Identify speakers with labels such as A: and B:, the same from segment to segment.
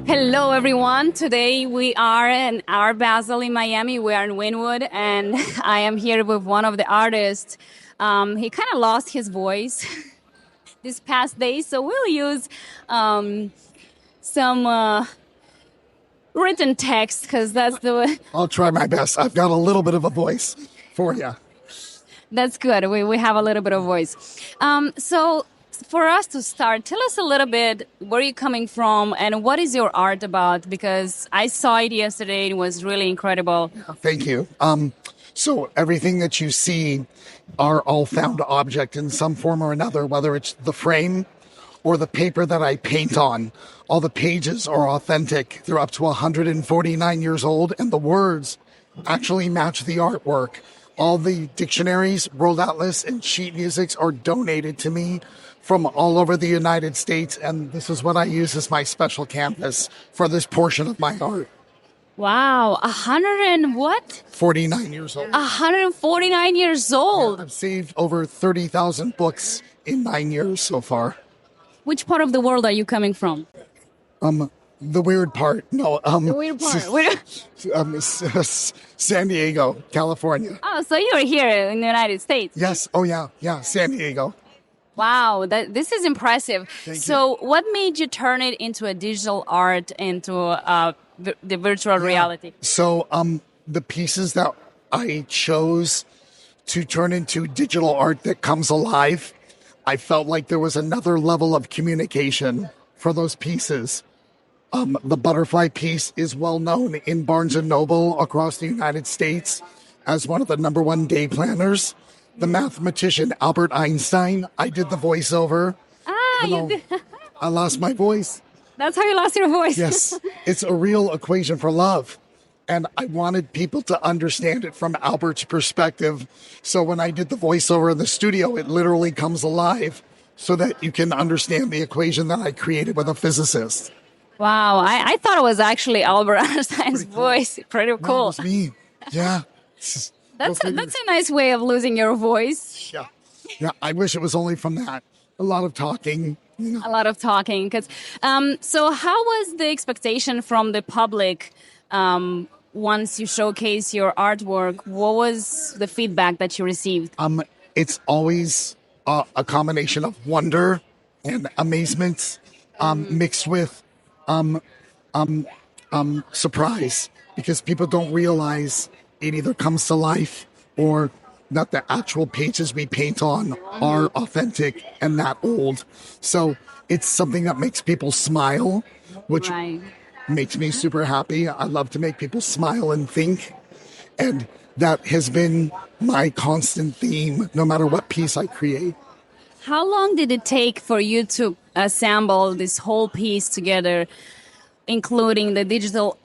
A: Hello, everyone. Today we are in Art Basel in Miami. We are in Wynwood, and I am here with one of the artists. He kind of lost his voice this past day, so we'll use some written text because that's the.
B: I'll try my best. I've got a little bit of a voice for you.
A: That's good. We have a little bit of voice. So for us to start, tell us a little bit where you're coming from and what is your art about? Because I saw it yesterday. It was really incredible.
B: Thank you. So everything that you see are all found object in some form or another, whether it's the frame or the paper that I paint on. All the pages are authentic. They're up to 149 years old, and the words actually match the artwork. All the dictionaries, world atlas, and sheet musics are donated to me from all over the United States, and this is what I use as my special canvas for this portion of my art.
A: Wow, 100 and what?
B: 49 years old.
A: 149 years old.
B: I've saved over 30,000 books in 9 years so far.
A: Which part of the world are you coming from?
B: The weird part. No,
A: The weird part.
B: San Diego, California.
A: Oh, so you're here in the United States.
B: Yes. Oh, yeah. San Diego.
A: Wow, this is impressive. So what made you turn it into a digital art, into the virtual reality?
B: So the pieces that I chose to turn into digital art that comes alive, I felt like there was another level of communication for those pieces. The butterfly piece is well known in Barnes & Noble across the United States as one of the #1 day planners. The mathematician Albert Einstein, I did the voiceover.
A: You did.
B: I lost my voice.
A: That's how you lost your voice.
B: Yes, it's a real equation for love. And I wanted people to understand it from Albert's perspective. So when I did the voiceover in the studio, it literally comes alive so that you can understand the equation that I created with a physicist.
A: Wow, I thought it was actually Albert Einstein's voice. Pretty cool.
B: No, it was me. Yeah.
A: That's a nice way of losing your voice.
B: Yeah. I wish it was only from that. A lot of talking.
A: A lot of talking. So how was the expectation from the public once you showcase your artwork? What was the feedback that you received?
B: It's always a combination of wonder and amazement mixed with surprise, because people don't realize it either comes to life or that the actual pages we paint on are authentic and that old. So it's something that makes people smile, which makes me super happy. I love to make people smile and think. And that has been my constant theme, no matter what piece I create.
A: How long did it take for you to assemble this whole piece together, including the digital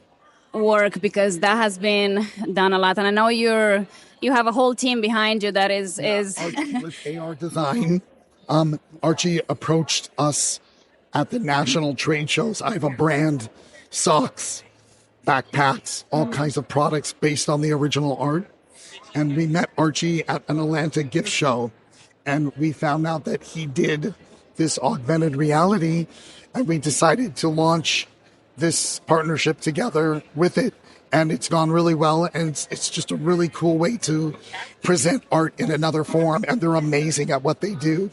A: work, because that has been done a lot, and I know you have a whole team behind you that is
B: Archie with AR Design. Archie approached us at the national trade shows. I have a brand, socks, backpacks, all kinds of products based on the original art, and we met Archie at an Atlanta gift show, and we found out that he did this augmented reality, and we decided to launch this partnership together with it, and it's gone really well, and it's just a really cool way to present art in another form, and they're amazing at what they do.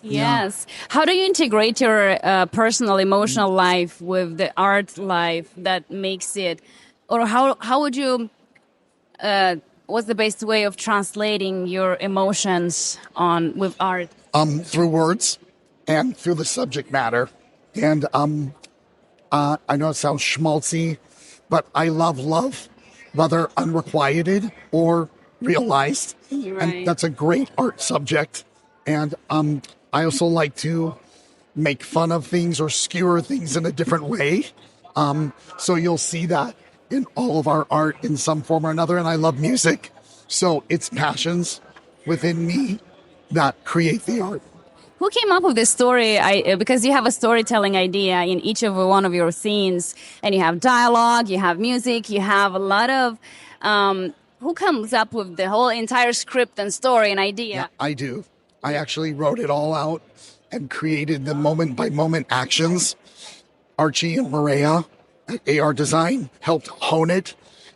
A: Yes. Yeah. How do you integrate your personal, emotional life with the art life that makes it, or how would you, what's the best way of translating your emotions with art?
B: Through words and through the subject matter, and I know it sounds schmaltzy, but I love love, whether unrequited or realized.
A: Right.
B: And that's a great art subject. And I also like to make fun of things or skewer things in a different way. So you'll see that in all of our art in some form or another. And I love music. So it's passions within me that create the art.
A: Who came up with this story? Because you have a storytelling idea in each of one of your scenes, and you have dialogue, you have music, you have a lot of who comes up with the whole entire script and story and idea?
B: Yeah, I do. I actually wrote it all out and created the moment by moment actions. Archie and Maria at AR Design helped hone it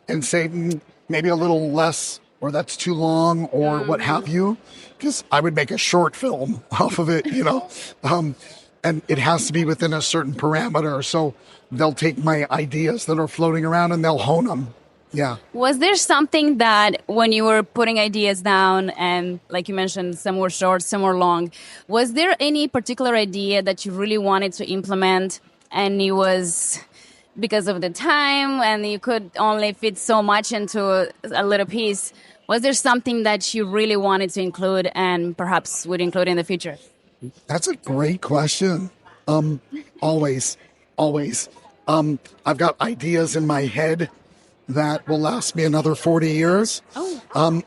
B: and say maybe a little less, or that's too long, or what have you. Because I would make a short film off of it, and it has to be within a certain parameter. So they'll take my ideas that are floating around and they'll hone them. Yeah.
A: Was there something that when you were putting ideas down and like you mentioned, some were short, some were long, was there any particular idea that you really wanted to implement and it was because of the time and you could only fit so much into a little piece? Was there something that you really wanted to include and perhaps would include in the future?
B: That's a great question. Always. I've got ideas in my head that will last me another 40 years.
A: Oh.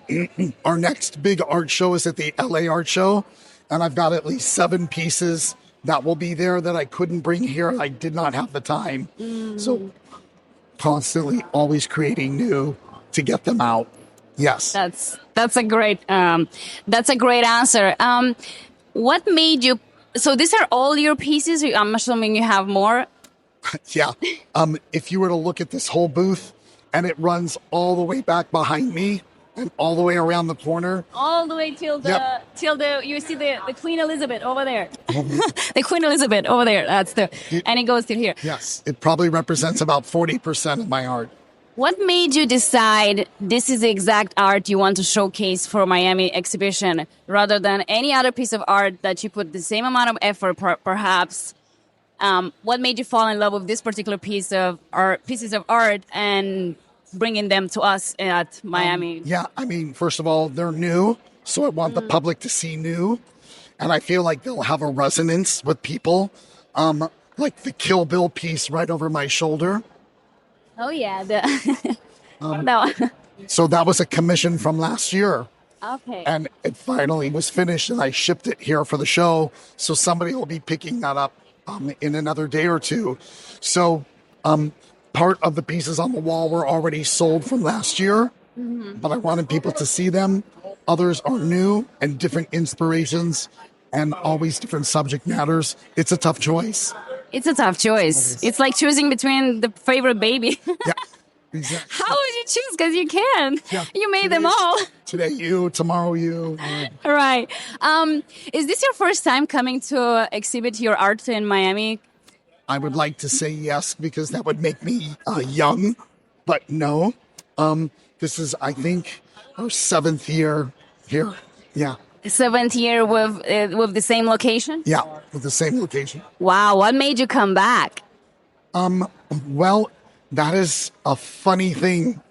B: Our next big art show is at the LA Art Show, and I've got at least 7 pieces that will be there that I couldn't bring here. I did not have the time. So constantly always creating new to get them out. Yes.
A: That's a great answer. What made you, so these are all your pieces? I'm assuming you have more.
B: Yeah. If you were to look at this whole booth, and it runs all the way back behind me and all the way around the corner.
A: All the way till you see the Queen Elizabeth over there.
B: Mm-hmm.
A: The Queen Elizabeth over there. And it goes till here.
B: Yes. It probably represents about 40% of my art.
A: What made you decide this is the exact art you want to showcase for Miami exhibition rather than any other piece of art that you put the same amount of effort perhaps? What made you fall in love with this particular pieces of art and bringing them to us at Miami?
B: Yeah, I mean, first of all, they're new, so I want the public to see new, and I feel like they'll have a resonance with people, like the Kill Bill piece right over my shoulder.
A: Oh yeah, no.
B: So that was a commission from last year.
A: Okay.
B: And it finally was finished, and I shipped it here for the show, so somebody will be picking that up in another day or two. So part of the pieces on the wall were already sold from last year, but I wanted people to see them. Others are new and different inspirations and always different subject matters. It's a tough choice.
A: It's a tough choice. It's like choosing between the favorite baby.
B: Yeah, exactly.
A: How would you choose? Because you can.
B: Yeah.
A: You made them all.
B: Today you, tomorrow you.
A: Right. Is this your first time coming to exhibit your art in Miami?
B: I would like to say yes, because that would make me young, but no. This is, I think, our 7th year here. Yeah.
A: 7th year with the same location?
B: Yeah, with the same location.
A: Wow. What made you come back?
B: Well, that is a funny thing.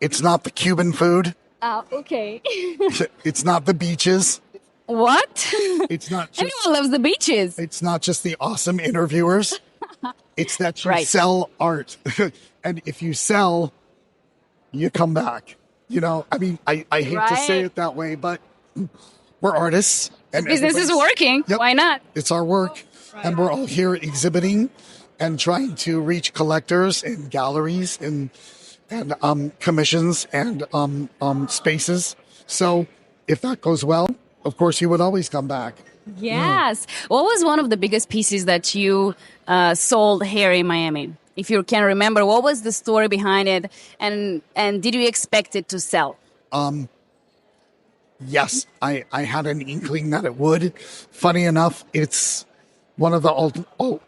B: It's not the Cuban food.
A: Oh, okay.
B: It's not the beaches.
A: What?
B: It's not just,
A: Everyone loves the beaches.
B: it's not just the awesome interviewers. It's that you
A: Right.
B: sell art. And if you sell, you come back. I mean, I hate to say
A: Right.
B: it that way, but we're artists. And
A: Business is
B: everybody's-
A: working.
B: Yep.
A: Why not?
B: It's our work. And we're all here exhibiting and trying to reach collectors in galleries and commissions and spaces. So if that goes well, of course, you would always come back.
A: Yes. What was one of the biggest pieces that you sold here in Miami? If you can remember, what was the story behind it? And did you expect it to sell?
B: Yes, I had an inkling that it would. Funny enough, it's one of the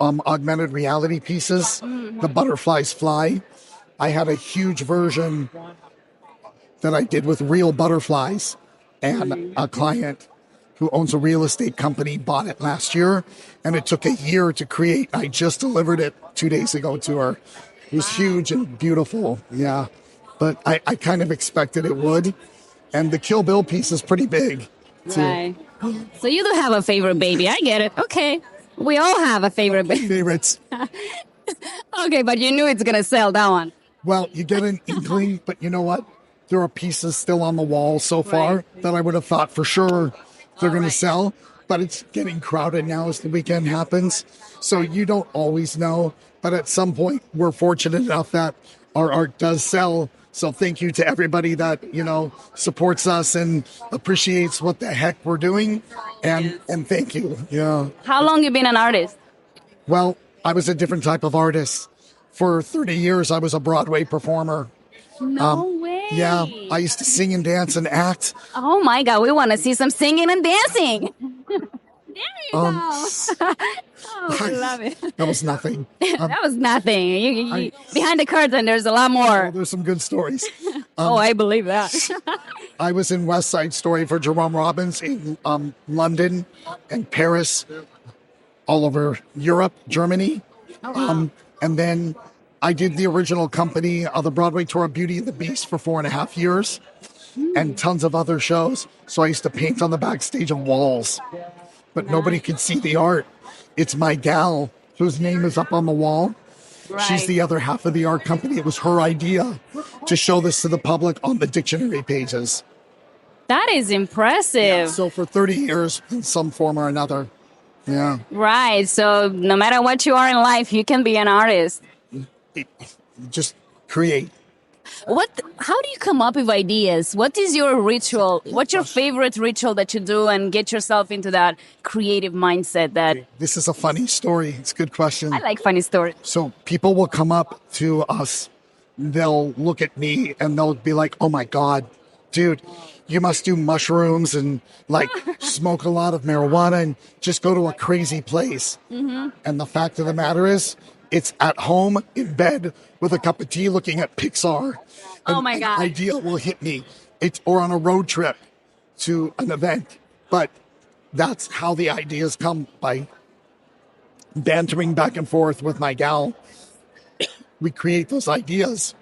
B: augmented reality pieces, The Butterflies Fly. I had a huge version that I did with real butterflies, and a client who owns a real estate company bought it last year, and it took a year to create. I just delivered it 2 days ago to her. It was huge and beautiful, yeah. But I kind of expected it would. And the Kill Bill piece is pretty big, too.
A: Right. So you do have a favorite baby. I get it. Okay. We all have a favorite baby.
B: Favorites.
A: Okay, but you knew it's going to sell, that one.
B: Well, you get an inkling, but you know what? There are pieces still on the wall so far that I would have thought for sure they're going to sell. But it's getting crowded now as the weekend happens. So you don't always know. But at some point, we're fortunate enough that our art does sell. So thank you to everybody that, supports us and appreciates what the heck we're doing. And thank you. Yeah.
A: How long you been an artist?
B: Well, I was a different type of artist. For 30 years, I was a Broadway performer.
A: No way.
B: Yeah, I used to sing and dance and act.
A: Oh my God, we want to see some singing and dancing. There you go. Oh, I love it.
B: That was nothing.
A: That was nothing. Behind the curtain, there's a lot more.
B: There's some good stories.
A: I believe that.
B: I was in West Side Story for Jerome Robbins in London and Paris, all over Europe, Germany.
A: Oh, wow.
B: And then I did the original company of the Broadway tour of Beauty and the Beast for 4.5 years and tons of other shows. So I used to paint on the backstage of walls, but nobody could see the art. It's my gal whose name is up on the wall. Right. She's the other half of the art company. It was her idea to show this to the public on the dictionary pages.
A: That is impressive.
B: Yeah, so for 30 years, in some form or another. Yeah.
A: Right. So no matter what you are in life, you can be an artist.
B: Just create.
A: How do you come up with ideas? What is your ritual? What's your favorite ritual that you do and get yourself into that creative mindset?
B: This is a funny story. It's a good question.
A: I like funny stories.
B: So people will come up to us. They'll look at me and they'll be like, oh my God, dude, you must do mushrooms and like smoke a lot of marijuana and just go to a crazy place. Mm-hmm. And the fact of the matter is, it's at home in bed with a cup of tea looking at Pixar.
A: Oh my God.
B: An idea will hit me. Or on a road trip to an event. But that's how the ideas come, by bantering back and forth with my gal. We create those ideas.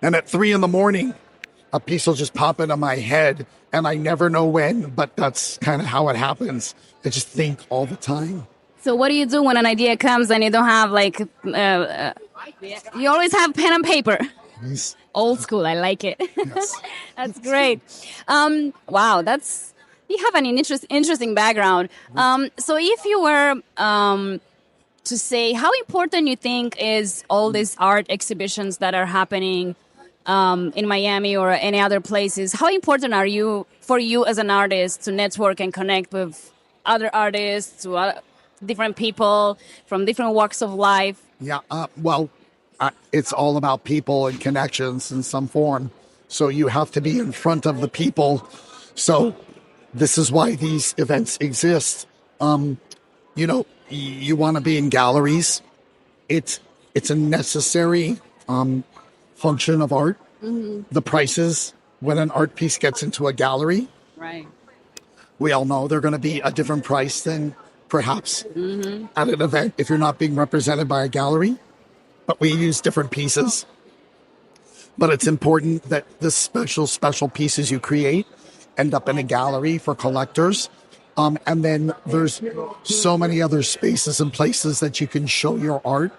B: And at 3 a.m, a piece will just pop into my head. And I never know when, but that's kind of how it happens. I just think all the time.
A: So what do you do when an idea comes and you don't have you always have pen and paper?
B: Yes.
A: Old school, I like it.
B: Yes.
A: That's great. Wow, you have an interesting background. So if you were to say, how important you think is all these art exhibitions that are happening in Miami or any other places, how important are you for you as an artist to network and connect with other artists, different people from different walks of life?
B: Yeah, it's all about people and connections in some form. So you have to be in front of the people. So this is why these events exist. You want to be in galleries. It's a necessary function of art. Mm-hmm. The prices when an art piece gets into a gallery,
A: right?
B: We all know they're going to be a different price than perhaps at an event if you're not being represented by a gallery. But we use different pieces. But it's important that the special pieces you create end up in a gallery for collectors. And then there's so many other spaces and places that you can show your art.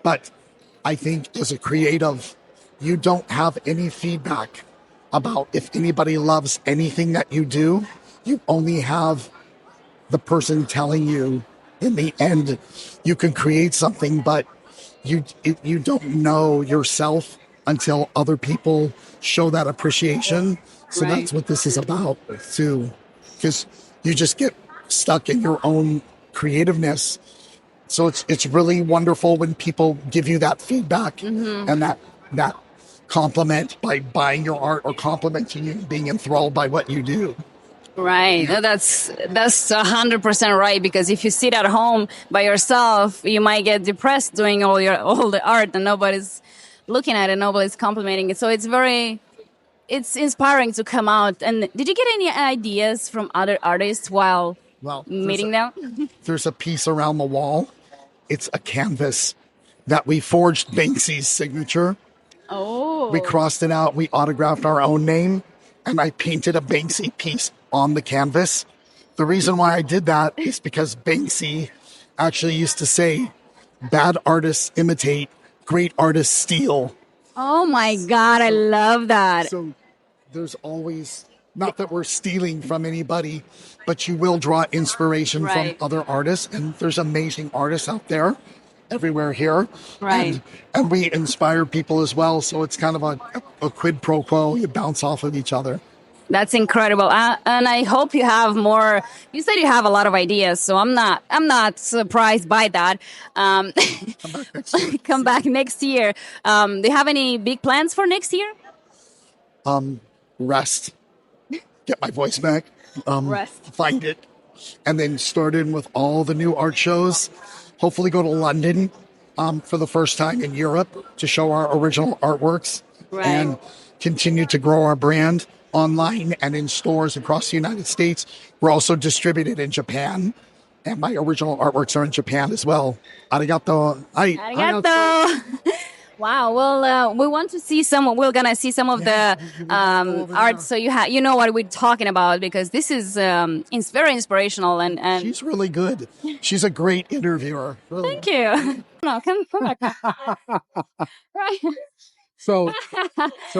B: But I think as a creative, you don't have any feedback about if anybody loves anything that you do. You only have the person telling you in the end you can create something, but you don't know yourself until other people show that appreciation. So right. That's what this is about too, because you just get stuck in your own creativeness. So it's really wonderful when people give you that feedback and that compliment by buying your art or complimenting you, being enthralled by what you do.
A: Right. That's 100% right. Because if you sit at home by yourself, you might get depressed doing all the art and nobody's looking at it, nobody's complimenting it. So it's inspiring to come out. And did you get any ideas from other artists while meeting them?
B: There's a piece around the wall. It's a canvas that we forged Banksy's signature.
A: Oh.
B: We crossed it out. We autographed our own name. And I painted a Banksy piece on the canvas. The reason why I did that is because Banksy actually used to say, bad artists imitate, great artists steal.
A: Oh my God, I love that.
B: So there's always, not that we're stealing from anybody, but you will draw inspiration from other artists. And there's amazing artists out there. everywhere here.
A: Right.
B: And we inspire people as well. So it's kind of a quid pro quo. You bounce off of each other.
A: That's incredible, and I hope you have more. You said you have a lot of ideas, so I'm not surprised by that. Um,
B: Come back next year.
A: come back next year. Do you have any big plans for next year?
B: Rest, get my voice back,
A: Rest.
B: find it, and then start in with all the new art shows. Hopefully go to London for the first time in Europe to show our original artworks
A: Right.
B: and continue to grow our brand online and in stores across the United States. We're also distributed in Japan, and my original artworks are in Japan as well. Arigato.
A: Arigato. Wow. Well, we want to see some. We're gonna see some of the art. So you know what we're talking about, because this is very inspirational and.
B: She's really good. She's a great interviewer. Really.
A: Thank you. No, come back. Right.
C: So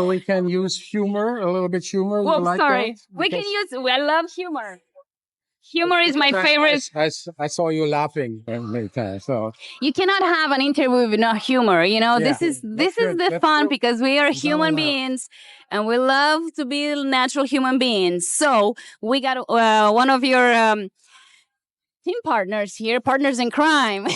C: we can use humor, a little bit humor.
A: Whoa,
C: like
A: sorry.
C: that?
A: We can
C: Because
A: use. I love humor. Humor is my favorite.
C: I saw you laughing many times. So
A: You cannot have an interview with no humor. You know,
C: Yeah.
A: this is
C: That's
A: the
C: good. That's
A: fun,
C: true.
A: because we are human beings and we love to be natural human beings. So we got one of your team partners here, partners in crime.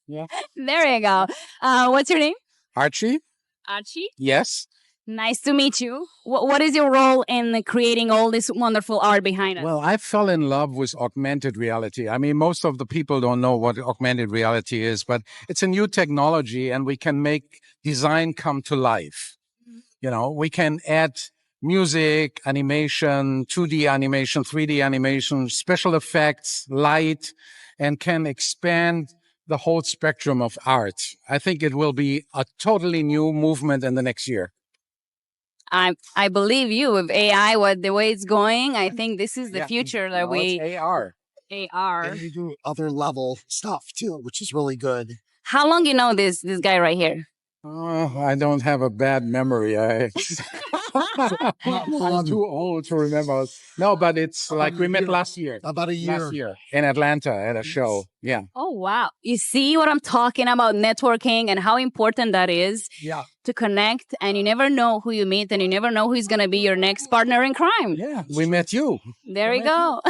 C: yeah,
A: There you go. What's your name?
C: Archie.
A: Archie.
C: Yes.
A: Nice to meet you. What is your role in creating all this wonderful art behind us?
C: Well, I fell in love with augmented reality. I mean, most of the people don't know what augmented reality is, but it's a new technology and we can make design come to life. You know, we can add music, animation, 2D animation, 3D animation, special effects, light, and can expand the whole spectrum of art. I think it will be a totally new movement in the next year.
A: I believe you with AI. The way it's going, I think this is the
C: Yeah.
A: future that
C: Well, it's AR.
A: AR.
B: And we do other level stuff too, which is really good.
A: How long you know this guy right here?
C: Oh, I don't have a bad memory. I'm too old to remember. No, but it's like we met last year.
B: About a year.
C: Last year in Atlanta at a show. Yeah.
A: Oh wow! You see what I'm talking about, networking and how important that is
B: Yeah.
A: to connect. And you never know who you meet, and you never know who's gonna be your next partner in crime.
C: Yeah. We met you.
A: There you go.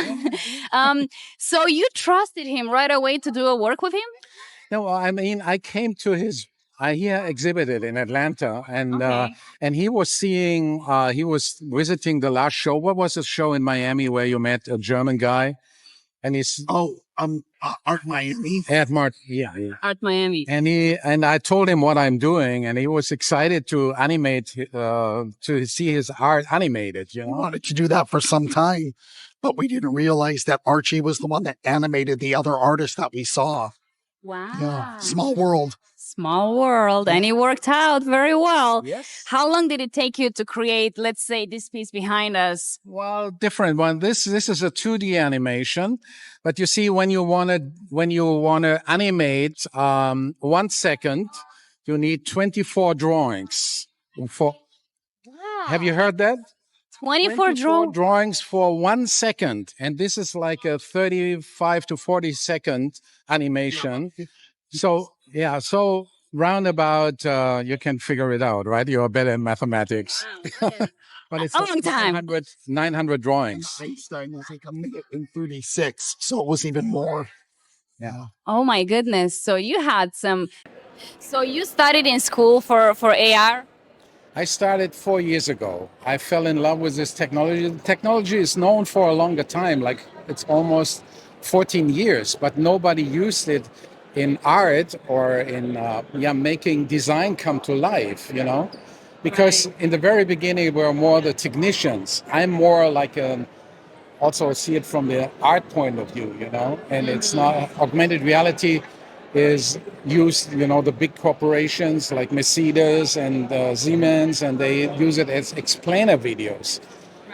A: So you trusted him right away to do a work with him?
C: No, I mean, I came to his. He exhibited in Atlanta, and
A: Okay.
C: and he was seeing. He was visiting the last show. What was the show in Miami where you met a German guy? And he's
B: Art Miami.
C: Ed Mart. Yeah, yeah.
A: Art Miami.
C: And I told him what I'm doing, and he was excited to animate, to see his art animated. You
B: We
C: know.
B: wanted to do that for some time, but we didn't realize that Archie was the one that animated the other artists that we saw.
A: Wow.
B: Yeah. Small world.
A: Small world, and it worked out very well.
C: Yes.
A: How long did it take you to create, let's say, this piece behind us?
C: Well, different one. This is a 2D animation, but you see, when you wanna animate 1 second, you need 24 drawings. Have you heard that?
A: 24 draw.
C: drawings for 1 second, and this is like a 35 to 40-second animation. So yeah, so roundabout, you can figure it out, right? You're better in mathematics. But it's
A: A long time.
C: 900 drawings.
B: Einstein was like a minute and 36, so it was even more.
C: Yeah.
A: Oh my goodness. So you had some. So you studied in school for AR?
C: I started 4 years ago. I fell in love with this technology. The technology is known for a longer time, like it's almost 14 years, but nobody used it in art or in making design come to life, you know? Because in the very beginning, we were more the technicians. I'm more like also see it from the art point of view, you know? And it's not, augmented reality is used, you know, the big corporations like Mercedes and Siemens, and they use it as explainer videos.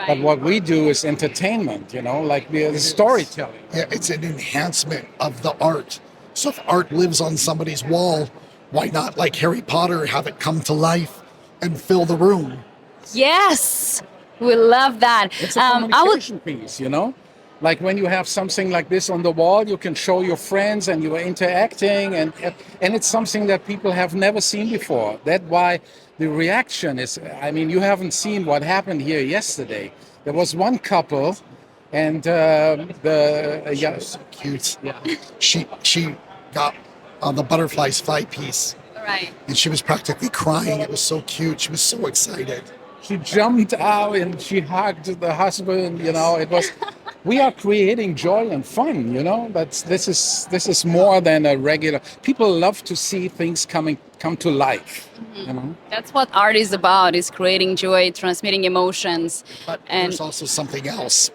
C: But what we do is entertainment, you know, like the storytelling.
B: Yeah, it's an enhancement of the art. So if art lives on somebody's wall, why not, like Harry Potter, have it come to life and fill the room?
A: Yes. We love that.
C: It's a
A: I would.
C: communication piece, you know? Like when you have something like this on the wall, you can show your friends and you are interacting, and it's something that people have never seen before. That's why the reaction is. I mean, you haven't seen what happened here yesterday. There was one couple, and yeah,
B: So cute. Yeah. She got the butterflies fly piece,
A: Right.
B: and she was practically crying. It was so cute. She was so excited.
C: she jumped out and she hugged the husband. You know, it was. We are creating joy and fun. You know, this is more than a regular. People love to see things come to life. You know.
A: That's what art is about, is creating joy, transmitting emotions.
B: But
A: And
B: there's also something else.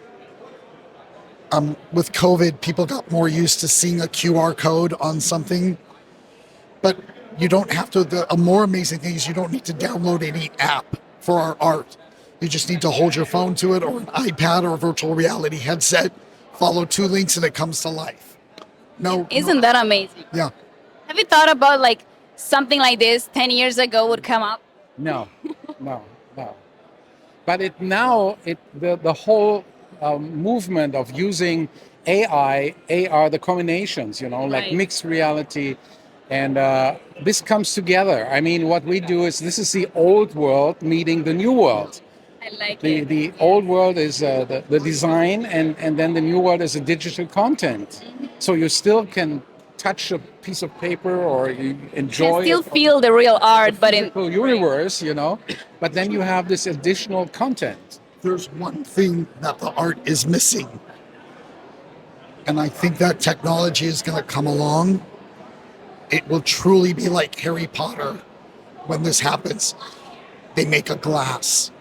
B: With COVID, people got more used to seeing a QR code on something, but you don't have to. A more amazing thing is you don't need to download any app for our art. You just need to hold your phone to it or an iPad or a virtual reality headset, follow 2 links, and it comes to life. No,
A: isn't that amazing?
B: yeah.
A: Have you thought about like something like this 10 years ago would come up?
C: No, no, no. But the whole movement of using AI, AR, the combinations, you know, like
A: Right.
C: mixed reality, and this comes together. I mean, what we do is this is the old world meeting the new world.
A: I like
C: The old world is the design, and then the new world is the digital content. So you still can touch a piece of paper or you enjoy
A: Can still
C: it
A: feel the real art, but in
C: physical universe, you know, but then you have this additional content.
B: There's one thing that the art is missing, and I think that technology is going to come along. It will truly be like Harry Potter when this happens. They make a glass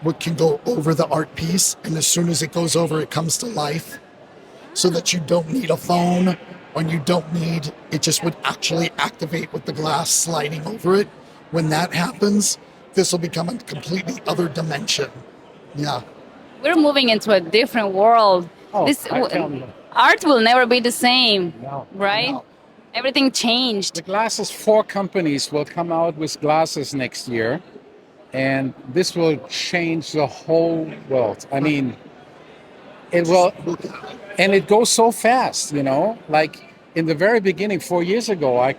B: what can go over the art piece, and as soon as it goes over, it comes to life, so that you don't need a phone, or you don't need, it just would actually activate with the glass sliding over it. When that happens, this will become a completely other dimension. Yeah.
A: we're moving into a different world.
C: Oh,
A: This
C: I tell you.
A: art will never be the same,
C: No,
A: right?
B: no.
A: Everything
C: The
A: changed.
C: glasses, 4 companies will come out with glasses next year, and this will change the whole world. I mean, it will, and it goes so fast, you know. Like in the very beginning, 4 years ago, I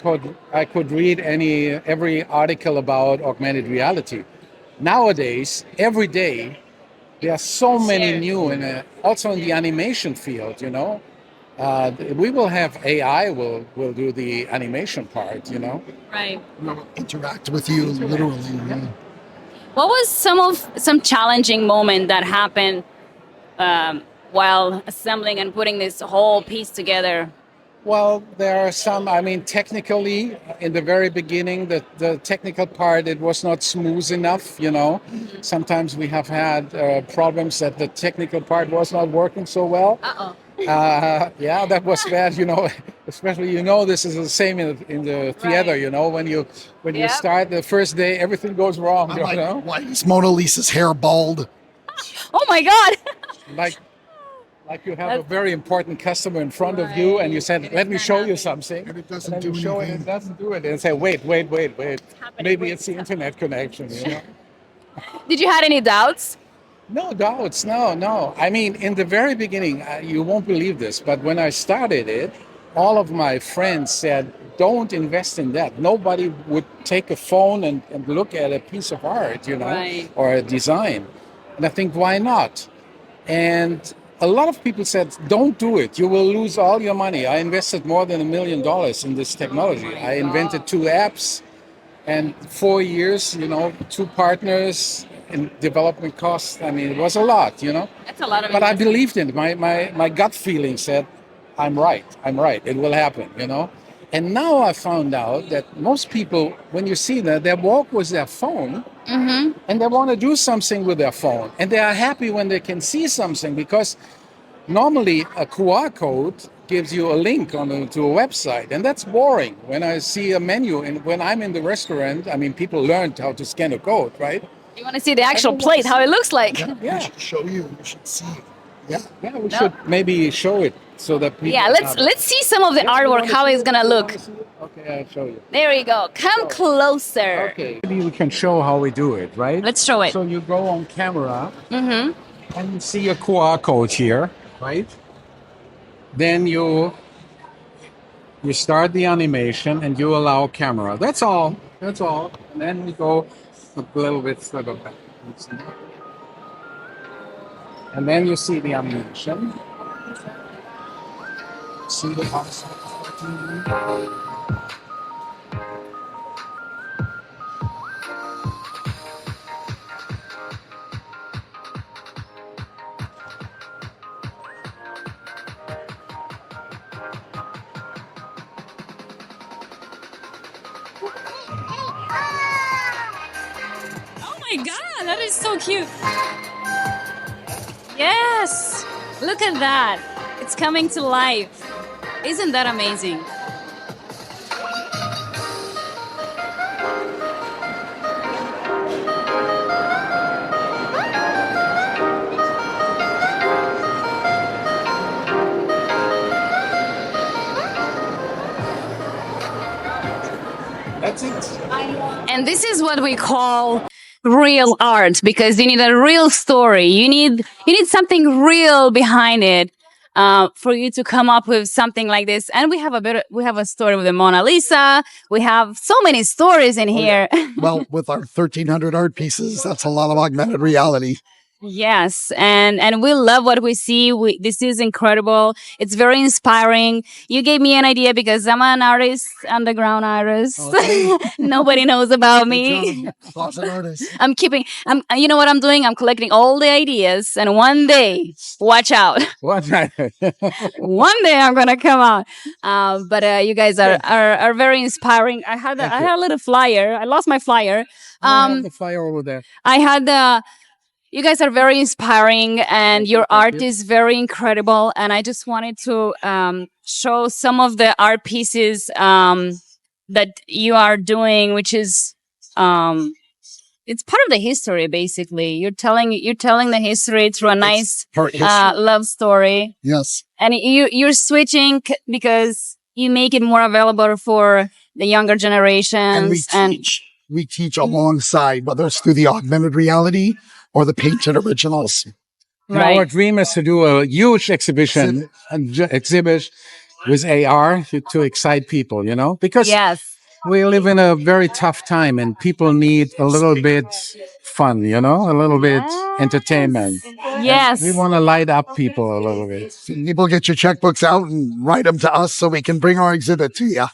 C: could read every article about augmented reality. Nowadays, every day, there are so many new, and also in the animation field, you know. We will have AI will do the animation part, you know.
A: Right.
B: Interact with you literally. Yeah.
A: What was some challenging moment that happened while assembling and putting this whole piece together?
C: Well, there are some. I mean, technically, in the very beginning, the technical part, it was not smooth enough. You know, sometimes we have had problems that the technical part was not working so well.
A: Uh-oh.
C: Yeah, that was bad. You know, especially this is the same in the theater.
A: Right.
C: You know, when you
A: Yep.
C: start the first day, everything goes wrong.
B: I'm
C: You
B: like,
C: know,
B: why is Mona Lisa's hair bald?
A: Oh my God.
C: like you have a very important customer in front of you, and you said, "Let me show you something,"
B: And it doesn't
C: and then
B: do
C: you show it,
B: anything.
C: it doesn't do it, and say, "Wait,
A: happening?
C: maybe
A: Wait,
C: it's the internet connection." You know?
A: Did you had any doubts?
C: No doubts, no. I mean, in the very beginning, you won't believe this, but when I started it, all of my friends said, "Don't invest in that." Nobody would take a phone and look at a piece of art, you know,
A: Right.
C: or a design. And I think, why not? And a lot of people said, "Don't do it. You will lose all your money." I invested more than $1 million in this technology. I invented 2 apps, and 4 years, 2 partners in development costs. I mean, it was a lot,
A: That's a lot of
C: But I
A: investment.
C: believed in it. My gut feeling said, I'm right. It will happen. And now I found out that most people, when you see that, they walk with their phone and they want to do something with their phone. And they are happy when they can see something, because normally a QR code gives you a link to a website, and that's boring. When I see a menu and when I'm in the restaurant, I mean, people learned how to scan a code, right?
A: You want to see the actual plate, how it looks like.
C: Yeah.
B: We should show you. You should see. Yeah.
C: Yeah, we should maybe show it so that people.
A: Yeah, let's see some of the artwork, how it's gonna look.
C: Okay, I'll show you.
A: There you go. Come closer.
C: Okay. Maybe we can show how we do it, right?
A: Let's show it.
C: So you go on camera and you see a QR code here. right? Then you start the animation and you allow camera. That's all. That's all. And then we go a little bit further back. And then you see the animation. See the concept.
A: Oh my God, that is so cute. Yes, look at that. It's coming to life. Isn't that amazing?
C: That's it.
A: And this is what we call real art, because you need a real story. You need something real behind it for you to come up with something like this. And we have a story with the Mona Lisa. We have so many stories in here.
B: Well, with our 1,300 art pieces, that's a lot of augmented reality.
A: Yes, and we love what we see. This is incredible. It's very inspiring. You gave me an idea because I'm an artist, underground artist.
B: Okay.
A: Nobody knows about me.
B: Closet artist.
A: You know what I'm doing? I'm collecting all the ideas, and one day, watch out.
C: What?
A: One day I'm gonna come out. But you guys are very inspiring. I had a little flyer. I lost my flyer.
C: I have the flyer over there.
A: I had you guys are very inspiring, and your art is very incredible. And I just wanted to show some of the art pieces that you are doing, which is it's part of the history. Basically, you're telling the history through a nice love story.
B: Yes,
A: and you're switching because you make it more available for the younger generations.
B: And we teach alongside, whether it's through the augmented reality or the painted originals.
A: Right.
C: Our dream is to do a huge exhibit with AR to excite people, because
A: Yes.
C: we live in a very tough time and people need a little bit fun, a little bit entertainment.
A: Yes.
C: We want to light up people a little bit.
B: People get your checkbooks out and write them to us so we can bring our exhibit to you.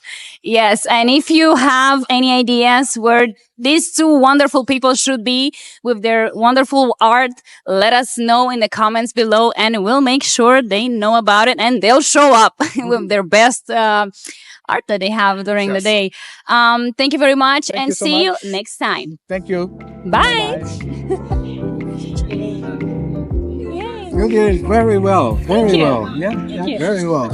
A: Yes. And if you have any ideas where these two wonderful people should be with their wonderful art, let us know in the comments below, and we'll make sure they know about it and they'll show up with their best art that they have during the day. Thank you very much, and see you next time.
C: Thank you.
A: Bye.
C: You did very well. Very well. Yeah,
A: you.
C: very well.